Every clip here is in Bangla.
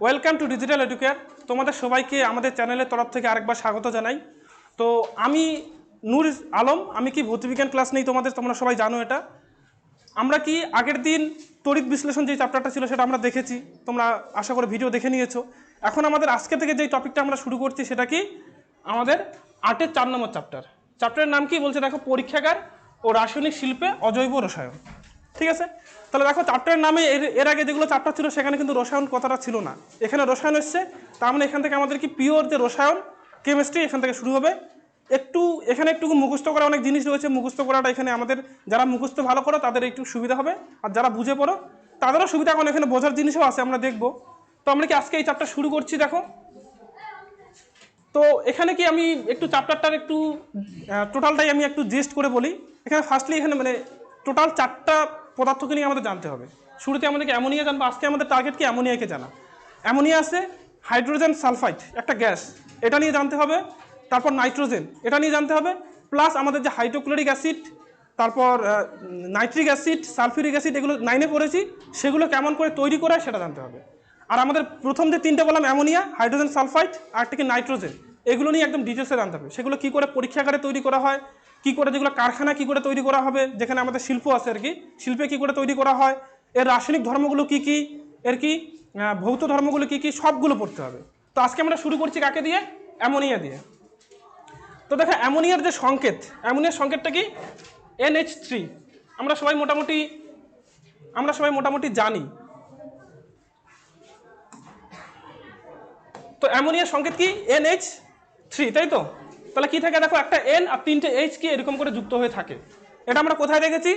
Welcome to digital educare. তোমাদের সবাইকে আমাদের চ্যানেলের তরফ থেকে আরেকবার স্বাগত জানাই। তো আমি নূর আলম, আমি কি ভৌতবিজ্ঞান ক্লাস নেই তোমরা সবাই জানো এটা। আমরা কি আগের দিন তড়িৎ বিশ্লেষণ যে চ্যাপ্টারটা ছিল সেটা আমরা দেখেছি, তোমরা আশা করে ভিডিও দেখে নিয়েছো। এখন আমাদের আজকে থেকে যে টপিকটা আমরা শুরু করছি সেটা কি আমাদের 8-এর 4 নম্বর চ্যাপ্টারের নাম কি বলছে দেখো, পরীক্ষাগার ও রাসায়নিক শিল্পে অজৈব রসায়ন। ঠিক আছে, তাহলে দেখো চ্যাপ্টারের নামে এর আগে যেগুলো চ্যাপ্টার ছিল সেখানে কিন্তু রসায়ন কথাটা ছিল না, এখানে রসায়ন এসছে। তার মানে এখান থেকে আমাদের কি পিওর যে রসায়ন কেমিস্ট্রি এখান থেকে শুরু হবে। এখানে একটু মুখস্থ করা অনেক জিনিস রয়েছে, মুখস্থ করাটা এখানে আমাদের যারা মুখস্থ ভালো করো তাদের একটু সুবিধা হবে, আর যারা বুঝে পড়ো তাদেরও সুবিধা। এখন এখানে বোঝার জিনিসও আছে, আমরা দেখবো। তো আমরা কি আজকে এই চ্যাপ্টার শুরু করছি দেখো। তো এখানে কি আমি একটু চ্যাপ্টারটার একটু টোটালটাই আমি একটু জিস্ট করে বলি। এখানে ফার্স্টলি এখানে মানে টোটাল 4টা পদার্থকে নিয়ে আমাদের জানতে হবে। শুরুতে আমাদেরকে অ্যামোনিয়া জানবো, আজকে আমাদের টার্গেট কি অ্যামোনিয়াকে জানা। অ্যামোনিয়া আছে হাইড্রোজেন সালফাইড একটা গ্যাস, এটা নিয়ে জানতে হবে। তারপর নাইট্রোজেন, এটা নিয়ে জানতে হবে। প্লাস আমাদের যে হাইড্রোক্লোরিক অ্যাসিড, তারপর নাইট্রিক অ্যাসিড, সালফিউরিক অ্যাসিড, এগুলো 9-এ পড়েছি, সেগুলো কেমন করে তৈরি করা হয় সেটা জানতে হবে। আর আমাদের প্রথম যে 3টে বললাম অ্যামোনিয়া, হাইড্রোজেন সালফাইড আর একটা কি নাইট্রোজেন, এগুলো নিয়ে একদম ডিটেলসে জানতে হবে। সেগুলো কী করে পরীক্ষাগারে তৈরি করা হয়, কী করে যেগুলো কারখানা কী করে তৈরি করা হবে, যেখানে আমাদের শিল্প আছে আর কি, শিল্পে কী করে তৈরি করা হয়, এর রাসায়নিক ধর্মগুলো কী কী, এর কি ভৌত ধর্মগুলো কী কী, সবগুলো পড়তে হবে। তো আজকে আমরা শুরু করছি কাকে দিয়ে, অ্যামোনিয়া দিয়ে। তো দেখো অ্যামোনিয়ার যে সংকেত, অ্যামোনিয়ার সংকেতটা কি NH3। আমরা সবাই মোটামুটি জানি। তো অ্যামোনিয়ার সংকেত কি NH3, তাই তো? তাহলে কি থাকে দেখো, একটা N আর 3টে H কি এরকম করে যুক্ত হয়ে থাকে। এটা আমরা কোথায় দেখেছি,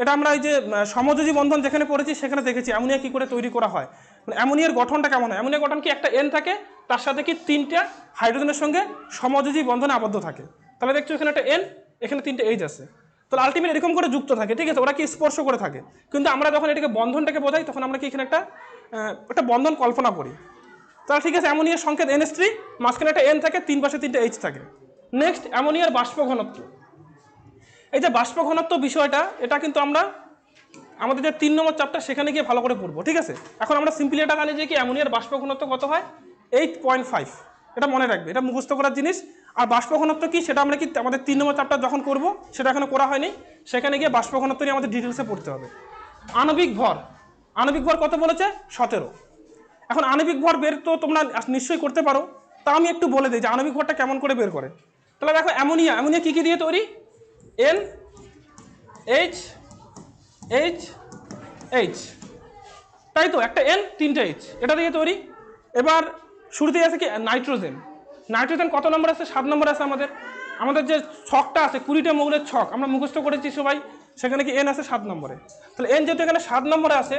এটা আমরা এই যে সমযোজী বন্ধন যেখানে পড়েছি সেখানে দেখেছি অ্যামোনিয়া কি করে তৈরি করা হয়। মানে অ্যামোনিয়ার গঠনটা কেমন হয়, অ্যামোনিয়ার গঠন কি একটা N থাকে, তার সাথে কি 3টা হাইড্রোজেনের সঙ্গে সমযোজী বন্ধনে আবদ্ধ থাকে। তাহলে দেখছো এখানে একটা N, এখানে 3টে H আছে। তাহলে আলটিমেট এরকম করে যুক্ত থাকে, ঠিক আছে, ওরা কি স্পর্শ করে থাকে। কিন্তু আমরা যখন এটাকে বন্ধনটাকে বোঝাই তখন আমরা কি এখানে একটা বন্ধন কল্পনা করি। তাহলে ঠিক আছে, অ্যামোনিয়ার সংকেত NH3, মাঝখানে একটা N থাকে, 3 পাশে 3টে H থাকে। নেক্সট অ্যামোনিয়ার বাষ্প ঘনত্ব। এই যে বাষ্প ঘনত্ব বিষয়টা, এটা কিন্তু আমরা আমাদের যে 3 নম্বর চ্যাপ্টার সেখানে গিয়ে ভালো করে পড়বো, ঠিক আছে। এখন আমরা সিম্পলি এটা জানি যে কি অ্যামোনিয়ার বাষ্প ঘনত্ব কত হয়, 8.5। এটা মনে রাখবে, এটা মুখস্থ করার জিনিস। আর বাষ্প ঘনত্ব কি সেটা আমরা কি আমাদের 3 নম্বর চ্যাপ্টার যখন করবো, সেটা এখনো করা হয়নি, সেখানে গিয়ে বাষ্প ঘনত্ব নিয়ে আমাদের ডিটেলসে পড়তে হবে। আণবিক ভর, আণবিক ভর কত বলেছে, 17। এখন আণবিক ভর বের তো তোমরা নিশ্চয়ই করতে পারো, তা আমি একটু বলে দিই যে আণবিক ভরটা কেমন করে বের করে। তাহলে দেখো অ্যামোনিয়া কী কী দিয়ে তৈরি, NH, তাই তো, একটা N 3টে H, এটা দিয়ে তৈরি। এবার শুরুতেই আছে কি নাইট্রোজেন। নাইট্রোজেন কত নম্বর আছে, 7 নম্বর আছে। আমাদের যে ছকটা আছে 20টে মৌলের ছক আমরা মুখস্থ করেছি সবাই, সেখানে কি N আছে 7 নম্বরে। তাহলে N যেহেতু এখানে 7 নম্বরে আছে,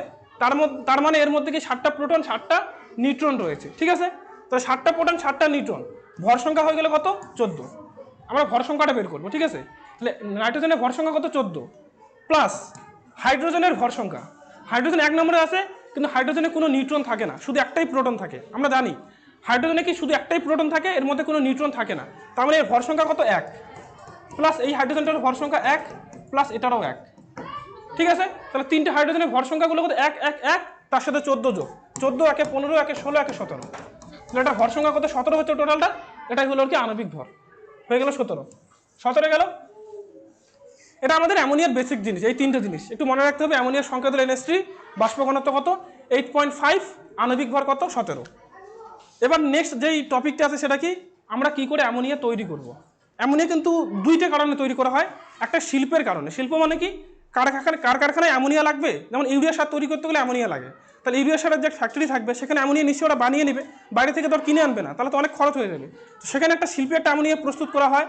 তার মানে এর মধ্যে কি 7টা প্রোটন 7টা নিউট্রন রয়েছে, ঠিক আছে। তাহলে 7টা প্রোটন 7টা নিউট্রন, ভর সংখ্যা হয়ে গেলে কত, 14। আমরা ভর সংখ্যাটা বের করবো, ঠিক আছে। তাহলে নাইট্রোজেনের ভর সংখ্যা কত, 14, প্লাস হাইড্রোজেনের ভর সংখ্যা। হাইড্রোজেন 1 নম্বরে আছে, কিন্তু হাইড্রোজেনে কোনো নিউট্রন থাকে না, শুধু একটাই প্রোটন থাকে। আমরা জানি হাইড্রোজেনে কি শুধু একটাই প্রোটন থাকে, এর মধ্যে কোনো নিউট্রন থাকে না। তার মানে এর ভর সংখ্যা কত, 1, প্লাস এই হাইড্রোজেনটার ভর সংখ্যা 1, প্লাস এটারও 1, ঠিক আছে। তাহলে 3টে হাইড্রোজেনের ভর সংখ্যাগুলো কত, 1 1 1, তার সাথে 14 যোগ, 14 1 15 1 16 1 17। তাহলে এটা ভর সংখ্যা কত, 17 হচ্ছে টোটালটা। এটাই হলো আর কি আণবিক ভর, হয়ে গেল 17 গেল। এটা আমাদের অ্যামোনিয়ার বেসিক জিনিস, এই 3টে জিনিস একটু মনে রাখতে হবে। অ্যামোনিয়ার সংকেত হলো NH3, বাষ্প ঘনত্ব কত 8.5, আণবিক ভর কত 17। এবার নেক্সট যেই টপিকটা আছে সেটা কি, আমরা কি করে অ্যামোনিয়া তৈরি করব। অ্যামোনিয়া কিন্তু 2টে কারণে তৈরি করা হয়। একটা শিল্পের কারণে, শিল্প মানে কি কারখানায় অ্যামোনিয়া লাগবে, যেমন ইউরিয়া সার তৈরি করতে গেলে অ্যামোনিয়া লাগে। তাহলে ইউরিয়া সারের যে ফ্যাক্টরি থাকবে সেখানে অ্যামোনিয়া নিশ্চয়ই ওরা বানিয়ে নেবে, বাইরে থেকে তো আর কিনে আনবে না, তাহলে তো অনেক খরচ হয়ে যাবে। তো সেখানে একটা শিল্পে একটা অ্যামোনিয়া প্রস্তুত করা হয়।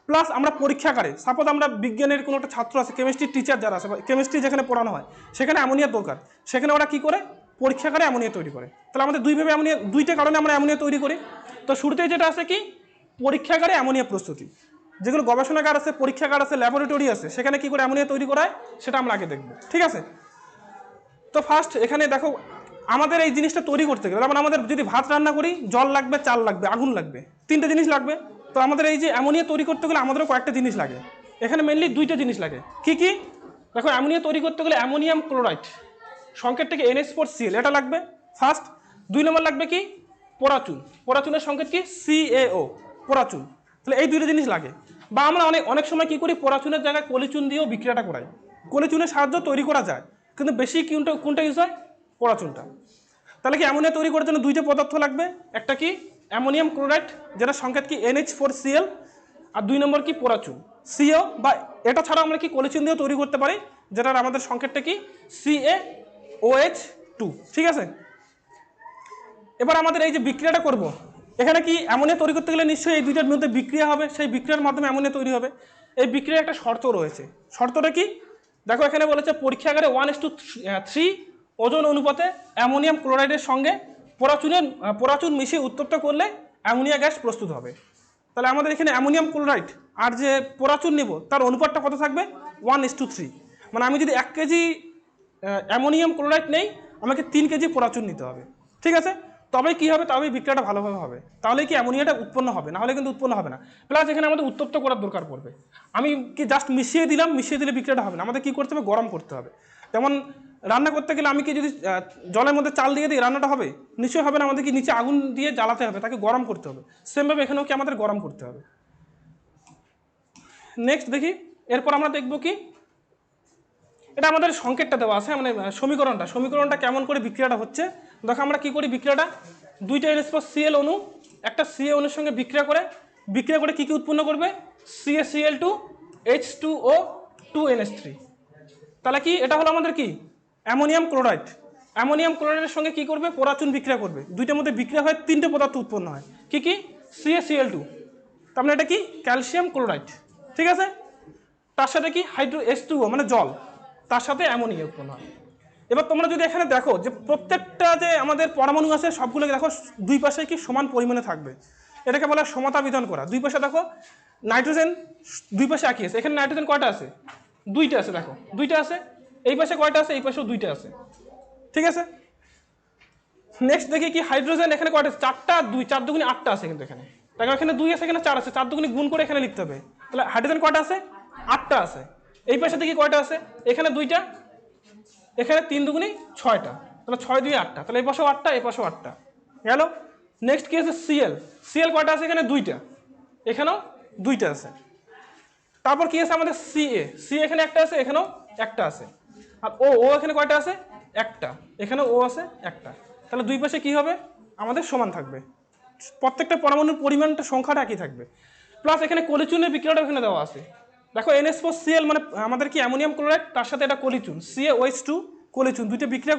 প্লাস আমরা পরীক্ষাগারে, সাপোজ আমরা বিজ্ঞানের কোনো একটা ছাত্র আছে, কেমিস্ট্রির টিচার যারা আছে, কেমিস্ট্রি যেখানে পড়ানো হয় সেখানে অ্যামোনিয়ার দরকার, সেখানে ওরা কী করে পরীক্ষাগারে অ্যামোনিয়া তৈরি করে। তাহলে আমাদের দুইভাবে অ্যামোনিয়া, 2টে কারণে আমরা অ্যামোনিয়া তৈরি করি। তো শুরুতেই যেটা আছে কি পরীক্ষাগারে অ্যামোনিয়া প্রস্তুতি, যেগুলো গবেষণাগার আছে, পরীক্ষাগার আছে, ল্যাবরেটরি আছে, সেখানে কি করে অ্যামোনিয়া তৈরি করা হয় সেটা আমরা আগে দেখব, ঠিক আছে। তো ফার্স্ট এখানে দেখো, আমাদের এই জিনিসটা তৈরি করতে গেলে, যেমন আমাদের যদি ভাত রান্না করি জল লাগবে, চাল লাগবে, আগুন লাগবে, 3টে জিনিস লাগবে। তো আমাদের এই যে অ্যামোনিয়া তৈরি করতে গেলে আমাদেরও কয়েকটা জিনিস লাগে। এখানে মেনলি 2টে জিনিস লাগে। কি কি দেখো, অ্যামোনিয়া তৈরি করতে গেলে অ্যামোনিয়াম ক্লোরাইড, সংকেতটাকে NH4Cl, এটা লাগবে ফার্স্ট। 2 নম্বর লাগবে কি পরাচুন, পরাচুনের সংকেত কি CaO, পরাচুন। তাহলে এই দুইটা জিনিস লাগে। বা আমরা অনেক সময় কি করি, পরাচুনের জায়গায় কলিচুন দিয়েও বিক্রিয়াটা করাই। কলিচুনের সাহায্য তৈরি করা যায়, কিন্তু বেশি কোনটা ইউজ হয়, পরাচুনটা। তাহলে কি অ্যামোনিয়া তৈরি করার জন্য দুইটা পদার্থ লাগবে, একটা কি অ্যামোনিয়াম ক্লোরাইড যেটা সংকেত কি NH4Cl, আর 2 নম্বর কি পরাচুন CO, বা এটা ছাড়া আমরা কি কলিচুন দিয়েও তৈরি করতে পারি, যেটার আমাদের সংকেতটা কি CaOH2। ঠিক আছে, এবার আমাদের এই যে বিক্রিয়াটা করব, এখানে কি অ্যামোনিয়া তৈরি করতে গেলে নিশ্চয়ই এই দুইটার মধ্যে বিক্রিয়া হবে, সেই বিক্রিয়ার মাধ্যমে অ্যামোনিয়া তৈরি হবে। এই বিক্রিয়ার একটা শর্ত রয়েছে, শর্তটা কি দেখো, এখানে বলেছে পরীক্ষাগারে 1:3 ওজন অনুপাতে অ্যামোনিয়াম ক্লোরাইডের সঙ্গে পরাচুন মিশিয়ে উত্তপ্ত করলে অ্যামোনিয়া গ্যাস প্রস্তুত হবে। তাহলে আমাদের এখানে অ্যামোনিয়াম ক্লোরাইড আর যে পরাচুন নেব তার অনুপাতটা কত থাকবে, 1:3। মানে আমি যদি 1 কেজি অ্যামোনিয়াম ক্লোরাইড নেই, আমাকে 3 কেজি পরাচুন নিতে হবে। ঠিক আছে, তবে কি হবে, তবে বিক্রিয়াটা ভালোভাবে হবে, তাহলে কি অ্যামোনিয়াটা উৎপন্ন হবে, না হলে কিন্তু উৎপন্ন হবে না। প্লাস এখানে আমাদের উত্তপ্ত করার দরকার পড়বে। আমি কি জাস্ট মিশিয়ে দিলে বিক্রিয়াটা হবে না, আমাদের কি করতে হবে, গরম করতে হবে। যেমন রান্না করতে গেলে আমি কি যদি জলের মধ্যে চাল দিয়ে দিই, রান্নাটা হবে, নিশ্চয়ই হবে না, আমাদের কি নিচে আগুন দিয়ে জ্বালাতে হবে, তাকে গরম করতে হবে। সেমভাবে এখানেও কি আমাদের গরম করতে হবে। নেক্সট দেখি, এরপর আমরা দেখব কি, এটা আমাদের সংকেতটা দেওয়া আছে, মানে সমীকরণটা কেমন করে বিক্রিয়াটা হচ্ছে। দেখো আমরা কি করি, বিক্রিয়াটা দুইটা NH4Cl অণু একটা Ca অণুর সঙ্গে বিক্রিয়া করে কি উৎপন্ন করবে, CaCl2 H2O 2NH3। তাহলে কি এটা হলো আমাদের কি অ্যামোনিয়াম ক্লোরাইড। অ্যামোনিয়াম ক্লোরাইডের সঙ্গে কি করবে, পরাচুন বিক্রিয়া করবে, দুইটার মধ্যে বিক্রিয়া হয়, 3টে পদার্থ উৎপন্ন হয়। কি কি, CaCl2, তার মানে এটা কি ক্যালসিয়াম ক্লোরাইড। ঠিক আছে, তার সাথে কি H2O মানে জল, তার সাথে অ্যামোনিয়া উৎপন্ন হয়। এবার তোমরা যদি এখানে দেখো যে প্রত্যেকটা যে আমাদের পরমাণু আছে সবগুলোকে দেখো দুই পাশে কি সমান পরিমাণে থাকবে, এটাকে বলা হয় সমতা বিধান করা। দুই পাশে দেখো নাইট্রোজেন দুই পাশে একই আছে, এখানে নাইট্রোজেন কয়টা আছে, 2টা আছে, দেখো 2টা আছে, এই পাশে কয়টা আছে, এই পাশেও 2টা আছে। ঠিক আছে, নেক্সট দেখি কি হাইড্রোজেন, এখানে কয়টা আছে, 4টা, 2 4 দুগুণে 8টা আছে, কিন্তু এখানে দেখো এখানে 2 আছে, এখানে 4 আছে, 4 দুগুণে গুণ করে এখানে লিখতে হবে। তাহলে হাইড্রোজেন কয়টা আছে, 8টা আছে। এই পাশে দেখি কয়টা আছে, এখানে 2টা, এখানে 3 দুগুণে 6টা, তাহলে 6 2 8টা, তাহলে এই পাশেও 8টা, এই পাশেও 8টা গেল। নেক্সট কি আছে, Cl কয়টা আছে, এখানে 2টা, এখানেও 2টা আছে। তারপর কি আছে আমাদের Ca এখানে একটা আছে, এখানেও একটা আছে। আর ও এখানে কয়টা আছে, একটা, এখানেও ও আছে একটা। তাহলে দুই পাশে কি হবে, আমাদের সমান থাকবে, প্রত্যেকটা পরমাণুর পরিমাণটা সংখ্যাটা একই থাকবে। প্লাস এখানে কলিচুনের বিক্রিয়াটা এখানে দেওয়া আছে। দেখো NH4Cl মানে আমাদের কি অ্যামোনিয়াম ক্লোরাইড, তার সাথে এটা কলিচুন CaOH2 কলিচুন, দুইটা বিক্রিয়া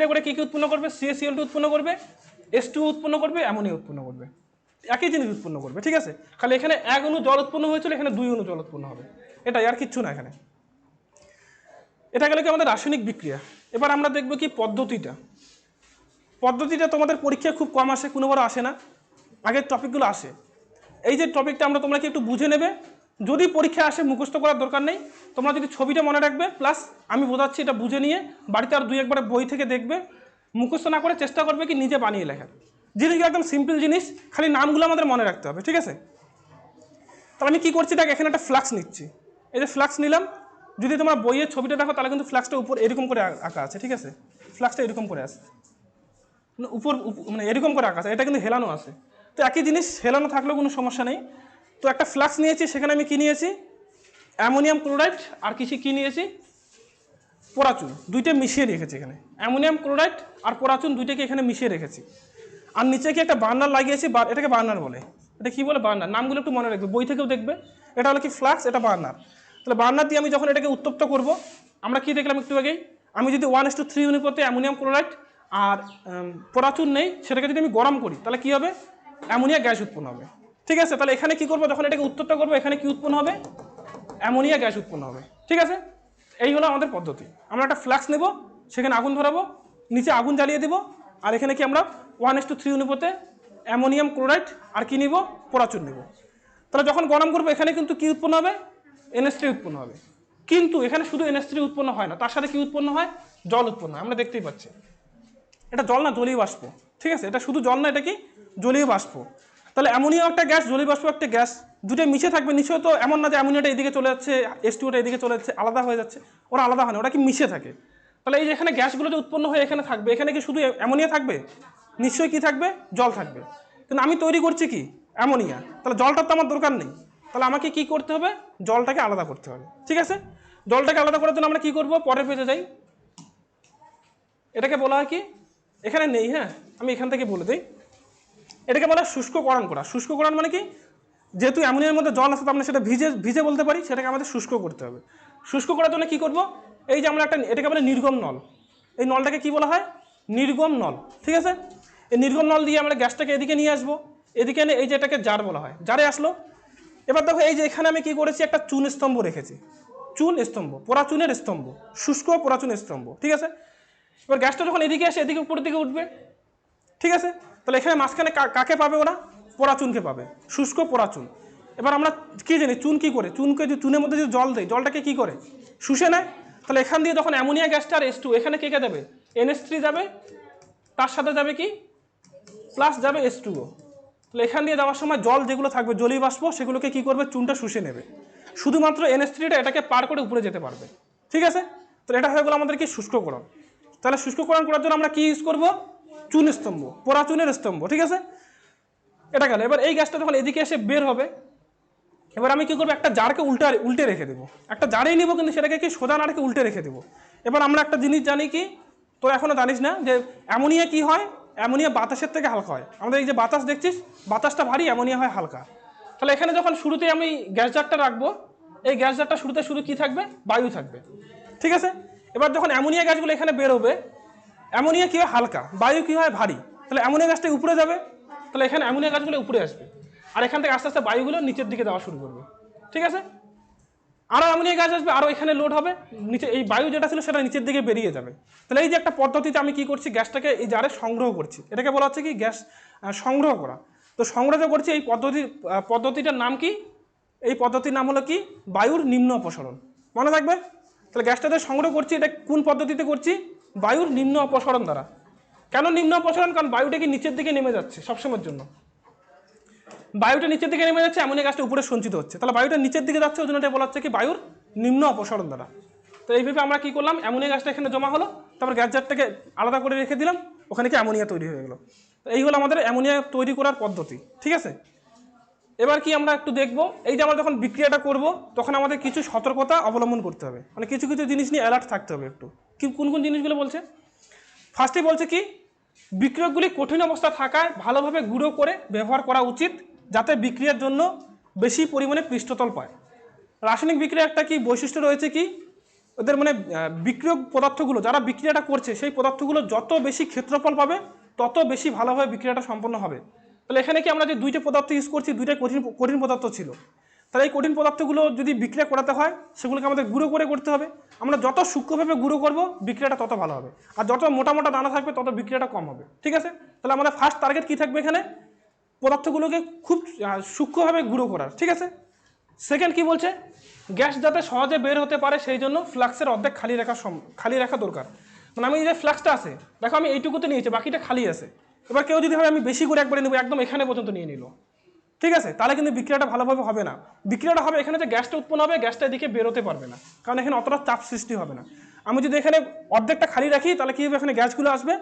করে কি উৎপন্ন করবে, CaCl2 উৎপন্ন করবে, H2 উৎপন্ন করবে, অ্যামোনিয়া উৎপন্ন করবে, একই জিনিস উৎপন্ন করবে। ঠিক আছে, খালি এখানে 1 অণু জল উৎপন্ন হয়েছিল, এখানে 2 অণু জল উৎপন্ন হবে, এটাই, আর কিচ্ছু না এখানে। এটা গেল কি আমাদের রাসায়নিক বিক্রিয়া। এবার আমরা দেখব কি পদ্ধতিটা তোমাদের পরীক্ষায় খুব কম আসে, কোনোবার আসে না, আগের টপিকগুলো আসে। এই যে টপিকটা তোমরা কি একটু বুঝে নেবে, যদি পরীক্ষা আসে মুখস্থ করার দরকার নেই, তোমরা যদি ছবিটা মনে রাখবে, প্লাস আমি বোঝাচ্ছি এটা বুঝে নিয়ে বাড়িতে আর 2-1 বই থেকে দেখবে, মুখস্থ না করে চেষ্টা করবে কি নিজে বানিয়ে লেখার। জিনিসগুলো একদম সিম্পল জিনিস, খালি নামগুলো আমাদের মনে রাখতে হবে। ঠিক আছে, তাহলে আমি কি করছি, দেখ এখানে একটা ফ্লাক্স নিচ্ছি, এই যে ফ্লাক্স নিলাম, যদি তোমরা বইয়ের ছবিটা দেখো তাহলে কিন্তু ফ্লাক্সটা উপর এরকম করে আঁকা আছে। ঠিক আছে, ফ্লাক্সটা এরকম করে আছে, উপর মানে এরকম করে আঁকা আছে, এটা কিন্তু হেলানো আছে। তো একই জিনিস হেলানো থাকলেও কোনো সমস্যা নেই। তো একটা ফ্লাক্স নিয়েছি, সেখানে আমি কি নিয়েছি, অ্যামোনিয়াম ক্লোরাইড আর কি নিয়েছি, পরাচুন, দুইটা মিশিয়ে রেখেছি এখানে। অ্যামোনিয়াম ক্লোরাইড আর পরাচুন দুইটাকে এখানে মিশিয়ে রেখেছি। আর নিচে কি একটা বার্নার লাগিয়েছি, এটাকে বার্নার বলে। এটা কি বলে, বার্নার। নামগুলো একটু মনে রাখবে, বই থেকেও দেখবে। এটা হলো কি ফ্লাক্স, এটা বার্নার। তাহলে বার্নার দিয়ে আমি যখন এটাকে উত্তপ্ত করব, আমরা কি দেখলাম একটু আগেই, আমি যদি 1:3 অনুপাতে অ্যামোনিয়াম ক্লোরাইড আর পরাচুন নেই, সেটাকে যদি আমি গরম করি, তাহলে কি হবে, অ্যামোনিয়া গ্যাস উৎপন্ন হবে। ঠিক আছে, তাহলে এখানে কি করবো, যখন এটাকে উত্তপ্ত করবো, এখানে কি উৎপন্ন হবে, অ্যামোনিয়া গ্যাস উৎপন্ন হবে। ঠিক আছে, এই হলো আমাদের পদ্ধতি। আমরা একটা ফ্লাক্স নেব, সেখানে আগুন ধরাবো, নিচে আগুন জ্বালিয়ে দেবো, আর এখানে কি আমরা 1:3 অনুপাতে অ্যামোনিয়াম ক্লোরাইড আর কি নিব, পরাচুন নেব। তাহলে যখন গরম করবো, এখানে কিন্তু কি উৎপন্ন হবে, NH3 উৎপন্ন হবে। কিন্তু এখানে শুধু NH3 উৎপন্ন হয় না, তার সাথে কি উৎপন্ন হয়, জল উৎপন্ন হয়। আমরা দেখতেই পাচ্ছি এটা জল না, জলীয় বাষ্প। ঠিক আছে, এটা শুধু জল না, এটা কি জলীয় বাষ্প। তাহলে অ্যামোনিয়া একটা গ্যাস, জলীয় বাষ্প একটা গ্যাস, দুটোই মিশে থাকবে। নিশ্চয় তো এমন না যে অ্যামোনিয়াটা এদিকে চলে যাচ্ছে, H2ওটা এদিকে চলে যাচ্ছে, আলাদা হয়ে যাচ্ছে, ওরা আলাদা হয় না, ওরা কি মিশে থাকে। তাহলে এই যে এখানে গ্যাসগুলো যে উৎপন্ন হয়ে এখানে থাকবে, এখানে কি শুধু অ্যামোনিয়া থাকবে? নিশ্চয়ই কি থাকবে? জল থাকবে। কিন্তু আমি তৈরি করছি কি? অ্যামোনিয়া। তাহলে জলটার তো আমার দরকার নেই, তাহলে আমাকে কি করতে হবে? জলটাকে আলাদা করতে হবে। ঠিক আছে, জলটাকে আলাদা করার জন্য আমরা কি করব? পরের পেজে যাই। এটাকে বলা হয় কি? এখানে নেই, হ্যাঁ আমি এখান থেকে বলে দিই। এটাকে বলা হয় শুষ্ককরণ করা। শুষ্ককরণ মানে কি? যেহেতু অ্যামোনিয়ার মধ্যে জল আছে, তো আমরা সেটা ভিজে ভিজে বলতে পারি, সেটাকে আমাদের শুষ্ক করতে হবে। শুষ্ক করার জন্য কি করব? এই যে আমরা এটাকে বলে নির্গম নল। এই নলটাকে কি বলা হয়? নির্গম নল। ঠিক আছে, এই নির্গম নল দিয়ে আমরা গ্যাসটাকে এদিকে নিয়ে আসবো। এদিকে এনে এই যে এটাকে জার বলা হয়, জারে আসলো। এবার দেখো এই যে এখানে আমি কি করেছি? একটা চুন স্তম্ভ রেখেছি। চুন স্তম্ভ, পোড়া চুনের স্তম্ভ, শুষ্ক পোড়া চুনের স্তম্ভ। ঠিক আছে, এবার গ্যাসটা যখন এদিকে আসে, এদিকে উপরের দিকে উঠবে। ঠিক আছে, তাহলে এখানে মাঝখানে কাকে পাবে ওরা? পোড়া চুনকে পাবে, শুষ্ক পোড়া চুন। এবার আমরা কি জানি চুন কি করে? চুনকে যে চুনের মধ্যে যে জল দেয়, জলটাকে কি করে? শুষে নেয়। তাহলে এখান দিয়ে যখন অ্যামোনিয়া গ্যাসটা আর H2, এখানে কে কে যাবে? NH3 যাবে, তার সাথে যাবে কি? প্লাস যাবে H2O। তাহলে এখান দিয়ে যাওয়ার সময় জল যেগুলো থাকবে, জলীয় বাষ্প, সেগুলোকে কি করবে? চুনটা শুষে নেবে। শুধুমাত্র NH3টা এটাকে পার করে উপরে যেতে পারবে। ঠিক আছে, তাহলে এটা হয়ে গেল আমাদের কি? শুষ্ককরণ। তাহলে শুষ্ককরণ করার জন্য আমরা কি ইউজ করব? চুন স্তম্ভ, পোড়া চুনের স্তম্ভ। ঠিক আছে, এটা গেল। এবার এই গ্যাসটা যখন এদিকে এসে বের হবে, এবার আমি কি করবো? একটা জারকে উল্টে রেখে দেবো। একটা জারেই নিব, কিন্তু সেটাকে কি সোজা না রেখে উল্টে রেখে দেবো। এবার আমরা একটা জিনিস জানি কি, তোরা এখনো জানিস না, যে অ্যামোনিয়া কি হয়? অ্যামোনিয়া বাতাসের থেকে হালকা হয়। আমাদের এই যে বাতাস দেখছিস, বাতাসটা ভারী, অ্যামোনিয়া হয় হালকা। তাহলে এখানে যখন শুরুতে আমি গ্যাস জারটা রাখবো, এই গ্যাস জারটা শুরুতে শুধু কি থাকবে? বায়ু থাকবে। ঠিক আছে, এবার যখন অ্যামোনিয়া গ্যাসগুলো এখানে বেরোবে, অ্যামোনিয়া কি হয়? হালকা, বায়ু কি হয়? ভারী। তাহলে অ্যামোনিয়া গ্যাসটা উপরে যাবে, তাহলে এখানে অ্যামোনিয়া গ্যাসগুলো উপরে আসবে, আর এখান থেকে আস্তে আস্তে বায়ুগুলো নিচের দিকে যাওয়া শুরু করবে। ঠিক আছে, আরও অ্যামোনিয়া গ্যাস আসবে, আরও এখানে লোড হবে, নিচে এই বায়ু যেটা ছিল সেটা নিচের দিকে বেরিয়ে যাবে। তাহলে এই যে একটা পদ্ধতিতে আমি কি করছি? গ্যাসটাকে এই জারে সংগ্রহ করছি। এটাকে বলা হচ্ছে কি? গ্যাস সংগ্রহ করা। তো সংগ্রহ করছি, এই পদ্ধতিটার নাম কি? এই পদ্ধতির নাম হলো কি? বায়ুর নিম্ন অপসারণ। মনে থাকবে? তাহলে গ্যাসটা যে সংগ্রহ করছি, এটা কোন পদ্ধতিতে করছি? বায়ুর নিম্ন অপসারণ দ্বারা। কেন নিম্ন অপসারণ? কারণ বায়ুটা কি নিচের দিকে নেমে যাচ্ছে সবসময়ের জন্য। বায়ুটা নিচের দিকে নেমে যাচ্ছে, অ্যামোনিয়া গ্যাসটা উপরে সঞ্চিত হচ্ছে। তাহলে বায়ুটা নিচের দিকে যাচ্ছে, ওই জন্য এটা বলা হচ্ছে কি? বায়ুর নিম্ন অপসারণ দ্বারা। তো এইভাবে আমরা কি করলাম? অ্যামোনিয়া গ্যাসটা এখানে জমা হলো, তারপর গ্যাস জারটাকে আলাদা করে রেখে দিলাম, ওখানে কি অ্যামোনিয়া তৈরি হয়ে গেলো। তো এই হলো আমাদের অ্যামোনিয়া তৈরি করার পদ্ধতি। ঠিক আছে, এবার কি আমরা একটু দেখবো, এই যে আমরা যখন বিক্রিয়াটা করব, তখন আমাদের কিছু সতর্কতা অবলম্বন করতে হবে, মানে কিছু কিছু জিনিস নিয়ে অ্যালার্ট থাকতে হবে একটু। কি কোন কোন জিনিসগুলো বলছে? ফার্স্টে বলছে কি? বিক্রিয়কগুলি কঠিন অবস্থা থাকায় ভালোভাবে গুঁড়ো করে ব্যবহার করা উচিত, যাতে বিক্রিয়ার জন্য বেশি পরিমাণে পৃষ্ঠতল পায়। রাসায়নিক বিক্রিয়া একটা কি বৈশিষ্ট্য রয়েছে কি? ওদের মানে বিক্রিয়ক পদার্থগুলো, যারা বিক্রিয়াটা করছে, সেই পদার্থগুলো যত বেশি ক্ষেত্রফল পাবে, তত বেশি ভালোভাবে বিক্রিয়াটা সম্পন্ন হবে। তাহলে এখানে কি আমরা যে দুইটা পদার্থ ইউজ করছি, দুইটা কঠিন পদার্থ ছিল। তাহলে এই কঠিন পদার্থগুলো যদি বিক্রিয়া করাতে হয়, সেগুলোকে আমাদের গুঁড়ো করে করতে হবে। আমরা যত সূক্ষ্মভাবে গুঁড়ো করব, বিক্রিয়াটা তত ভালো হবে। আর যত মোটা মোটা দানা থাকবে, তত বিক্রিয়াটা কম হবে। ঠিক আছে, তাহলে আমাদের ফার্স্ট টার্গেট কি থাকবে? এখানে পদার্থগুলোকে খুব সূক্ষ্মভাবে গুঁড়ো করার। ঠিক আছে, সেকেন্ড কি বলছে? গ্যাস যাতে সহজে বের হতে পারে, সেই জন্য ফ্লাক্সের অর্ধেক খালি রাখা দরকার। মানে আমি যে ফ্লাক্সটা আছে, দেখো আমি এইটুকুতে নিয়েছি, বাকিটা খালি আছে। এবার কেউ যদি ভাবে আমি বেশি করে একবারে নেবো, একদম এখানে পর্যন্ত নিয়ে নিল, ঠিক আছে, তাহলে কিন্তু বিক্রিয়াটা ভালোভাবে হবে না। বিক্রিয়াটা হবে এখানে যে গ্যাসটা উৎপন্ন হবে, গ্যাসটা এদিকে বেরোতে পারবে না, কারণ এখানে অতটা চাপ সৃষ্টি হবে না। আমি যদি এখানে অর্ধেকটা খালি রাখি, তাহলে কি হবে? এখানে গ্যাসগুলো আসবে,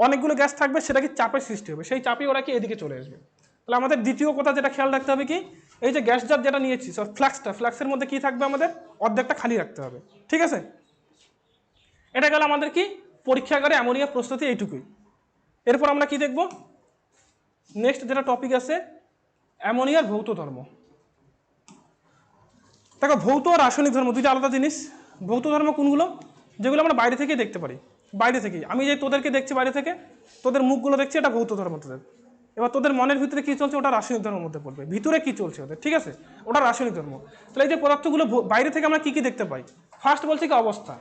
অনেকগুলো গ্যাস থাকবে, সেটা কি চাপের সৃষ্টি হবে, সেই চাপই ওরা কি এদিকে চলে আসবে। তাহলে আমাদের দ্বিতীয় কথা যেটা খেয়াল রাখতে হবে কি? এই যে গ্যাস জার যেটা নিয়েছি, ফ্লাক্সের মধ্যে কি থাকবে? আমাদের অর্ধেকটা খালি রাখতে হবে। ঠিক আছে, এটা গেল আমাদের কি? পরীক্ষাগারে অ্যামোনিয়া প্রস্তুতি, এইটুকুই। এরপর আমরা কি দেখব? নেক্সট যেটা টপিক আছে, অ্যামোনিয়ার ভৌত ধর্ম। দেখো, ভৌত আর রাসায়নিক ধর্ম দুইটা আলাদা জিনিস। ভৌত ধর্ম কোনগুলো? যেগুলো আমরা বাইরে থেকেই দেখতে পারি, বাইরে থেকেই। আমি যে তোদেরকে দেখছি বাইরে থেকে, তোদের মুখগুলো দেখছি, এটা ভৌত ধর্ম তোদের। এবার তোদের মনের ভিতরে কি চলছে, ওটা রাসায়নিক ধর্মের মধ্যে পড়বে। ভিতরে কি চলছে ওদের, ঠিক আছে, ওটা রাসায়নিক ধর্ম। তাহলে এই যে পদার্থগুলো বাইরে থেকে আমরা কি কি দেখতে পাই? ফার্স্ট বলছে কি? অবস্থা।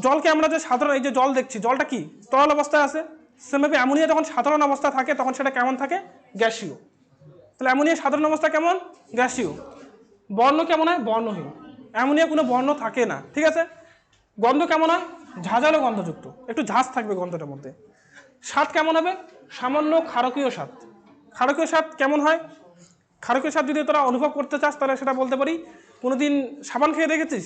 জলকে আমরা যে সাধারণ, এই যে জল দেখছি, জলটা কি? তরল অবস্থায় আছে। সেমভাবে অ্যামোনিয়া যখন সাধারণ অবস্থা থাকে, তখন সেটা কেমন থাকে? গ্যাসীয়। তাহলে অ্যামোনিয়া সাধারণ অবস্থা কেমন? গ্যাসীয়। বর্ণ কেমন হয়? বর্ণহীন। অ্যামোনিয়া কোনো বর্ণ থাকে না। ঠিক আছে, গন্ধ কেমন হয়? ঝাঁঝালো গন্ধযুক্ত, একটু ঝাঁজ থাকবে গন্ধটার মধ্যে। স্বাদ কেমন হবে? সামান্য ক্ষারকীয় স্বাদ। ক্ষারকীয় স্বাদ কেমন হয়? ক্ষারকীয় স্বাদ যদি তোরা অনুভব করতে চাস, তাহলে সেটা বলতে পারি, কোনোদিন সাবান খেয়ে দেখেছিস?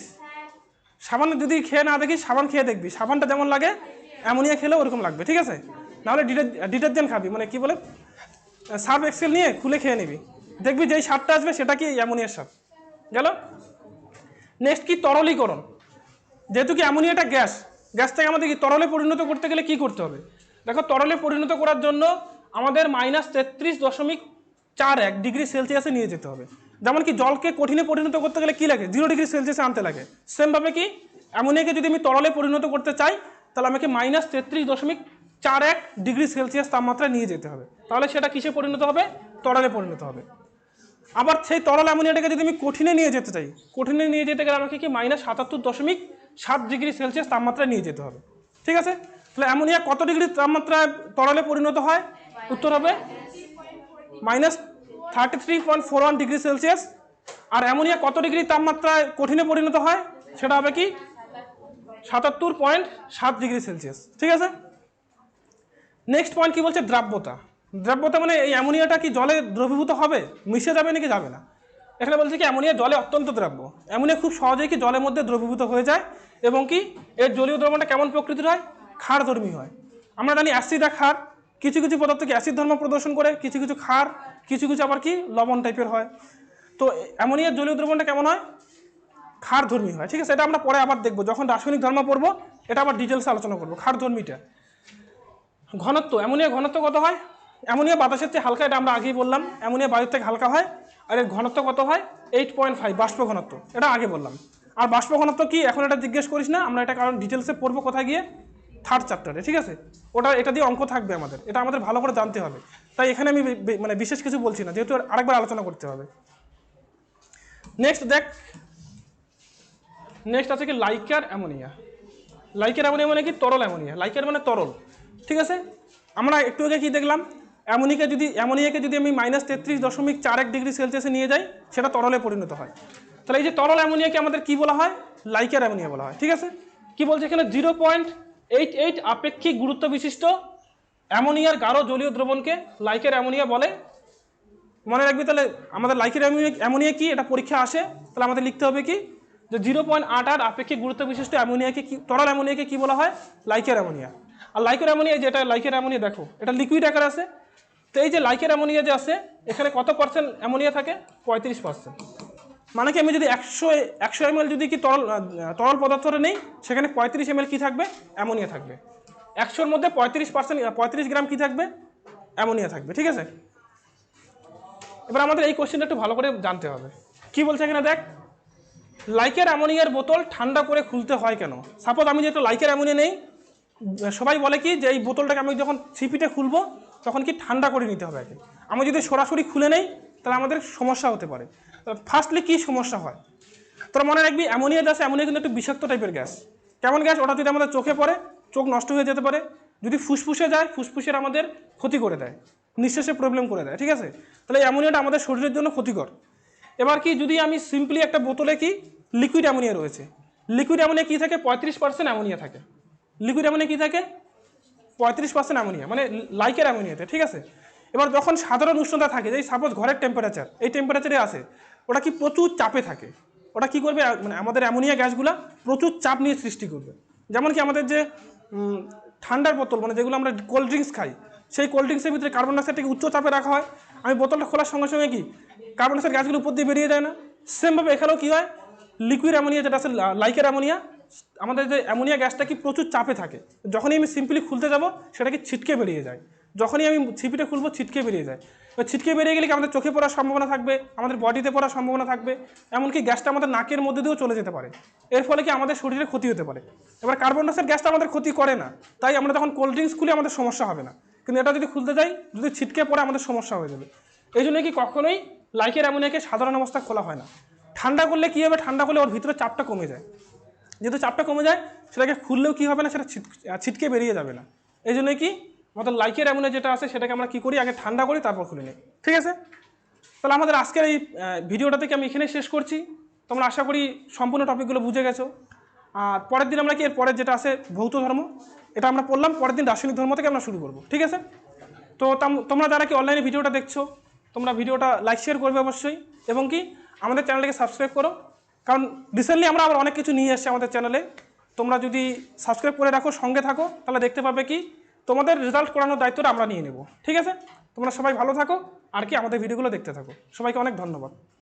সাবান যদি খেয়ে না দেখি, সাবান খেয়ে দেখবি, সাবানটা যেমন লাগে অ্যামোনিয়া খেলেও ওরকম লাগবে, ঠিক আছে? নাহলে ডিটারজেন্ট খাবি, মানে কি বলে সার্ফ এক্সেল নিয়ে খুলে খেয়ে নিবি, দেখবি যেই স্বাদটা আসবে সেটা কি অ্যামোনিয়ার স্বাদ গেল। নেক্সট কি তরলীকরণ। যেহেতু কি অ্যামোনিয়াটা গ্যাস, গ্যাসটাকে আমাদের কি তরলে পরিণত করতে গেলে কি করতে হবে? দেখো, তরলে পরিণত করার জন্য আমাদের -33.41 ডিগ্রি সেলসিয়াসে নিয়ে যেতে হবে। যেমন কি জলকে কঠিনে পরিণত করতে গেলে কি লাগে? 0 ডিগ্রি সেলসিয়াসে আনতে লাগে। সেমভাবে কি অ্যামোনিয়াকে যদি আমি তরলে পরিণত করতে চাই, তাহলে আমাকে -33.41 ডিগ্রি সেলসিয়াস তাপমাত্রা নিয়ে যেতে হবে। তাহলে সেটা কিসে পরিণত হবে? তরলে পরিণত হবে। আবার সেই তরল অ্যামোনিয়াটাকে যদি আমি কঠিনে নিয়ে যেতে চাই, কঠিনে নিয়ে যেতে গেলে আমাকে কি -77.7 ডিগ্রি সেলসিয়াস তাপমাত্রা নিয়ে যেতে হবে, ঠিক আছে? তাহলে অ্যামোনিয়া কত ডিগ্রি তাপমাত্রায় তরলে পরিণত হয়? উত্তর হবে -33.41 ডিগ্রি সেলসিয়াস। আর অ্যামোনিয়া কত ডিগ্রি তাপমাত্রায় কঠিনে পরিণত হয়? সেটা হবে কি 77.7 ডিগ্রি সেলসিয়াস, ঠিক আছে? নেক্সট পয়েন্ট কি বলছে? দ্রাব্যতা। দ্রাব্যতা মানে এই অ্যামোনিয়াটা কি জলে দ্রবীভূত হবে, মিশে যাবে নাকি যাবে না? এখানে বলছে কি অ্যামোনিয়া জলে অত্যন্ত দ্রাব্য। অ্যামোনিয়া খুব সহজেই কি জলের মধ্যে দ্রবীভূত হয়ে যায়, এবং কি এর জলীয় দ্রবণটা কেমন প্রকৃতির হয়? ক্ষারধর্মী হয়। আমরা জানি অ্যাসিড আর ক্ষার, কিছু কিছু পদার্থ কি অ্যাসিড ধর্ম প্রদর্শন করে, কিছু কিছু ক্ষার, কিছু কিছু আবার কি লবণ টাইপের হয়। তো অ্যামোনিয়ার জলীয় দ্রবণটা কেমন হয়? ক্ষারধর্মী হয়, ঠিক আছে? এটা আমরা পরে আবার দেখবো, যখন রাসায়নিক ধর্ম পড়বো এটা আবার ডিটেলসে আলোচনা করবো ক্ষারধর্মীটা। ঘনত্ব, অ্যামোনিয়া ঘনত্ব কত হয়? অ্যামোনিয়া বাতাসের চেয়ে হালকা, এটা আমরা আগেই বললাম। অ্যামোনিয়া বায়ুর থেকে হালকা হয়। আর এর ঘনত্ব কত হয়? 8.5 বাষ্প ঘনত্ব, এটা আগে বললাম। আর বাষ্প ঘনত্ব কি এখন এটা জিজ্ঞেস করিস না, আমরা এটা কারণ ডিটেলসে পড়বো কোথায় গিয়ে, 3rd চ্যাপ্টারে, ঠিক আছে? এটা দিয়ে অঙ্ক থাকবে আমাদের, এটা আমাদের ভালো করে জানতে হবে। তাই এখানে আমি মানে বিশেষ কিছু বলছি না, যেহেতু আরেকবার আলোচনা করতে হবে। নেক্সট দেখ, নেক্সট আছে কি লাইকার অ্যামোনিয়া। লাইকার অ্যামোনিয়া মানে কি? তরল অ্যামোনিয়া। লাইকার মানে তরল, ঠিক আছে? আমরা একটু আগে কি দেখলাম? অ্যামোনিয়াকে যদি আমি -33.41 ডিগ্রি সেলসিয়াসে নিয়ে যাই, সেটা তরলে পরিণত হয়। তাহলে এই যে তরল অ্যামোনিয়াকে আমাদের কি বলা হয়? লাইকার অ্যামোনিয়া বলা হয়, ঠিক আছে? কি বলছে এখানে? 0.88 আপেক্ষিক গুরুত্ব বিশিষ্ট অ্যামোনিয়ার গাঢ় জলীয় দ্রবণকে লাইকার অ্যামোনিয়া বলে। মনে রাখবি তাহলে আমাদের লাইকার অ্যামোনিয়া কি, এটা পরীক্ষা আসে, তাহলে আমাদের লিখতে হবে কি যে 0.88 আপেক্ষিক গুরুত্ব বিশিষ্ট অ্যামোনিয়াকে কি, তরল অ্যামোনিয়াকে কি বলা হয়? Liquor ammonia. আর লাইকার অ্যামোনিয়া, যেটা লাইকার অ্যামোনিয়া দেখো, এটা লিকুইড আকার আছে। তো এই যে লাইকার অ্যামোনিয়া যে আছে, এখানে কত পার্সেন্ট অ্যামোনিয়া থাকে? 35%। মানে কি আমি যদি 100 ml যদি কি তরল পদার্থটা নেই, সেখানে 35 ml কি থাকবে? অ্যামোনিয়া থাকবে। 100-র মধ্যে 35 গ্রাম কি থাকবে? অ্যামোনিয়া থাকবে, ঠিক আছে? এবার আমাদের এই কোশ্চেনটা একটু ভালো করে জানতে হবে। কি বলছে এখানে দেখ, লাইকার অ্যামোনিয়ার বোতল ঠান্ডা করে খুলতে হয় কেন? সাপোজ আমি যেহেতু লাইকার অ্যামোনিয়া নেই, সবাই বলে কি যে এই বোতলটাকে আমি যখন ছিপিতে খুলবো তখন কি ঠান্ডা করে নিতে হবে আগে। আমি যদি সরাসরি খুলে নেই তাহলে আমাদের সমস্যা হতে পারে। ফার্স্টলি কি সমস্যা হয় তোরা মনে রাখবি, অ্যামোনিয়া গ্যাস, অ্যামোনিয়া কিন্তু একটু বিষাক্ত টাইপের গ্যাস। কেমন গ্যাস? ওটা যদি আমাদের চোখে পড়ে চোখ নষ্ট হয়ে যেতে পারে। যদি ফুসফুসে যায়, ফুসফুসের আমাদের ক্ষতি করে দেয়, নিঃশ্বাসে প্রবলেম করে দেয়, ঠিক আছে? তাহলে অ্যামোনিয়াটা আমাদের শরীরের জন্য ক্ষতিকর। এবার কি যদি আমি সিম্পলি একটা বোতলে কি লিকুইড অ্যামোনিয়া রয়েছে, লিকুইড অ্যামোনিয়া কি থাকে? 35% অ্যামোনিয়া থাকে। লিকুইড অ্যামোনিয়া কি থাকে? 35% অ্যামোনিয়া, মানে লাইকার অ্যামোনিয়াতে, ঠিক আছে? এবার যখন সাধারণ উষ্ণতা থাকে, যেই সাপোজ ঘরের টেম্পারেচার, এই টেম্পারেচারে আসে, ওটা কি প্রচুর চাপে থাকে। ওটা কি করবে? মানে আমাদের অ্যামোনিয়া গ্যাসগুলো প্রচুর চাপ নিয়ে সৃষ্টি করবে। যেমন কি আমাদের যে ঠান্ডার বোতল, মানে যেগুলো আমরা কোল্ড ড্রিঙ্কস খাই, সেই কোল্ড ড্রিঙ্কসের ভিতরে কার্বন ডাইঅক্সাইডটাকে উচ্চ চাপে রাখা হয়। আমি বোতলটা খোলার সঙ্গে সঙ্গে কি কার্বন ডাইঅক্সাইড গ্যাসগুলো উপর দিয়ে বেরিয়ে যায় না? সেমভাবে এখানেও কী হয়, লিকুইড অ্যামোনিয়া যেটা আছে লাইকার অ্যামোনিয়া, আমাদের যে অ্যামোনিয়া গ্যাসটা কি প্রচুর চাপে থাকে। যখনই আমি সিম্পলি খুলতে যাব সেটা কি ছিটকে বেরিয়ে যায়। যখনই আমি ছিপিটা খুলবো ছিটকে বেরিয়ে যায়। এবার ছিটকে বেরিয়ে গেলে কি আমাদের চোখে পড়ার সম্ভাবনা থাকবে, আমাদের বডিতে পড়ার সম্ভাবনা থাকবে, এমনকি গ্যাসটা আমাদের নাকের মধ্যে দিয়েও চলে যেতে পারে। এর ফলে কি আমাদের শরীরে ক্ষতি হতে পারে। এবার কার্বন ডাইঅক্সাইড গ্যাসটা আমাদের ক্ষতি করে না, তাই আমরা যখন কোল্ড ড্রিঙ্কস খুলে আমাদের সমস্যা হবে না, কিন্তু এটা যদি খুলতে যাই, যদি ছিটকে পড়ে আমাদের সমস্যা হয়ে যাবে। এই জন্য কি কখনোই লাইকার অ্যামোনিয়াকে সাধারণ অবস্থায় খোলা হয় না। ঠান্ডা করলে কী হবে? ঠান্ডা করলে ওর ভিতরে চাপটা কমে যায়। যেহেতু চাপটা কমে যায়, সেটাকে খুললেও কী হবে না, সেটা ছিটকে বেরিয়ে যাবে না। এই জন্যই কি আমাদের লাইকার অ্যামোনিয়া যেটা আছে সেটাকে আমরা কী করি, আগে ঠান্ডা করি তারপর খুলে নিই, ঠিক আছে? তাহলে আমাদের আজকের এই ভিডিওটা থেকে আমি এখানে শেষ করছি। তোমরা আশা করি সম্পূর্ণ টপিকগুলো বুঝে গেছো। আর পরের দিন আমরা কি এর পরের যেটা আছে ভৌত ধর্ম, এটা আমরা পড়লাম। পরের দিন রাসায়নিক ধর্ম থেকে আমরা শুরু করবো, ঠিক আছে? তো তোমরা যারা কি অনলাইনে ভিডিওটা দেখছো, তোমরা ভিডিওটা লাইক শেয়ার করবে অবশ্যই, এবং কি আমাদের চ্যানেলটাকে সাবস্ক্রাইব করো। কারণ রিসেন্টলি আমরা আবার অনেক কিছু নিয়ে এসেছি আমাদের চ্যানেলে। তোমরা যদি সাবস্ক্রাইব করে রাখো, সঙ্গে থাকো, তাহলে দেখতে পাবে কি তোমাদের রেজাল্ট করানোর দায়িত্বটা আমরা নিয়ে নেব। ঠিক আছে, তোমরা সবাই ভালো থাকো আর কি আমাদের ভিডিওগুলো দেখতে থাকো। সবাইকে অনেক ধন্যবাদ।